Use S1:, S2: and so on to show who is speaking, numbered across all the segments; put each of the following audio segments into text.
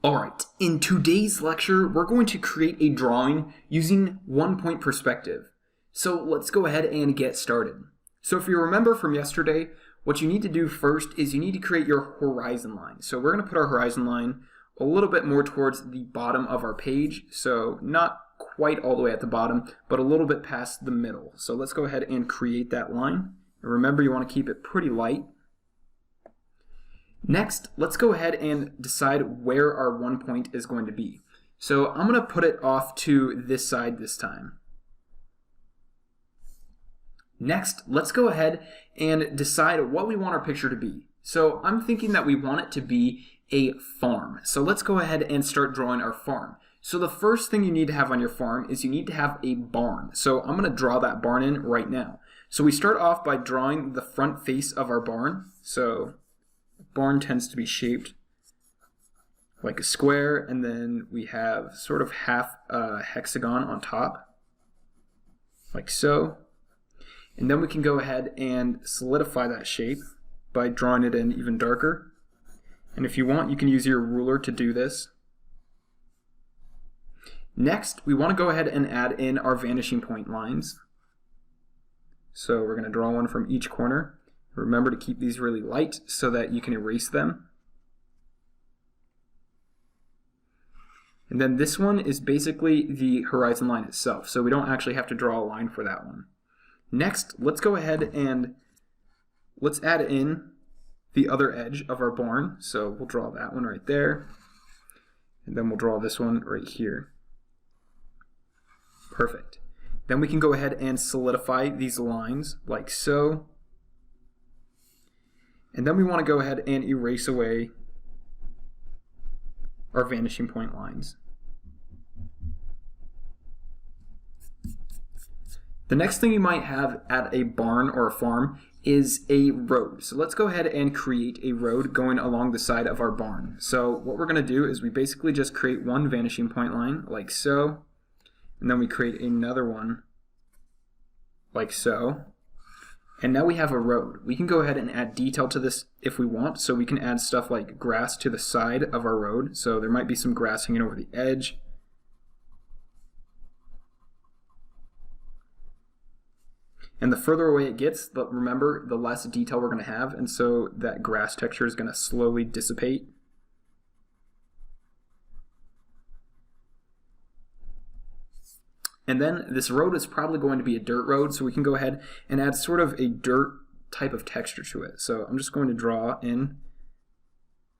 S1: Alright, in today's lecture, we're going to create a drawing using one-point perspective. So let's go ahead and get started. So if you remember from yesterday, what you need to do first is you need to create your horizon line. So we're going to put our horizon line a little bit more towards the bottom of our page. So not quite all the way at the bottom, but a little bit past the middle. So let's go ahead and create that line. And remember, you want to keep it pretty light. Next, let's go ahead and decide where our one point is going to be. So I'm going to put it off to this side this time. Next, let's go ahead and decide what we want our picture to be. So I'm thinking that we want it to be a farm. So let's go ahead and start drawing our farm. So the first thing you need to have on your farm is you need to have a barn. So I'm going to draw that barn in right now. So we start off by drawing the front face of our barn. So barn tends to be shaped like a square, and then we have sort of half a hexagon on top, like so. And then we can go ahead and solidify that shape by drawing it in even darker. And if you want, you can use your ruler to do this. Next, we want to go ahead and add in our vanishing point lines. So we're going to draw one from each corner. Remember to keep these really light so that you can erase them. And then this one is basically the horizon line itself, so we don't actually have to draw a line for that one. Next, let's go ahead and let's add in the other edge of our barn. So we'll draw that one right there, and then we'll draw this one right here. Perfect. Then we can go ahead and solidify these lines like so. And then we want to go ahead and erase away our vanishing point lines. The next thing you might have at a barn or a farm is a road. So let's go ahead and create a road going along the side of our barn. So what we're going to do is we basically just create one vanishing point line like so, and then we create another one like so. And now we have a road. We can go ahead and add detail to this if we want. So we can add stuff like grass to the side of our road. So there might be some grass hanging over the edge. And the further away it gets, but remember, the less detail we're going to have. And so that grass texture is going to slowly dissipate. And then this road is probably going to be a dirt road, so we can go ahead and add sort of a dirt type of texture to it. So I'm just going to draw in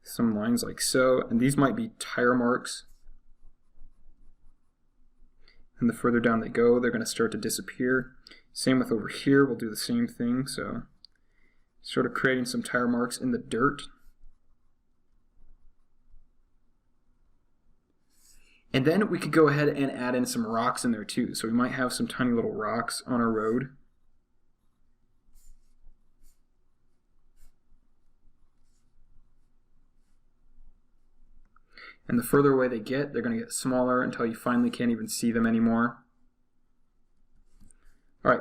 S1: some lines like so, and these might be tire marks. And the further down they go, they're going to start to disappear. Same with over here, we'll do the same thing. So sort of creating some tire marks in the dirt. And then we could go ahead and add in some rocks in there too. So we might have some tiny little rocks on our road. And the further away they get, they're going to get smaller until you finally can't even see them anymore. All right,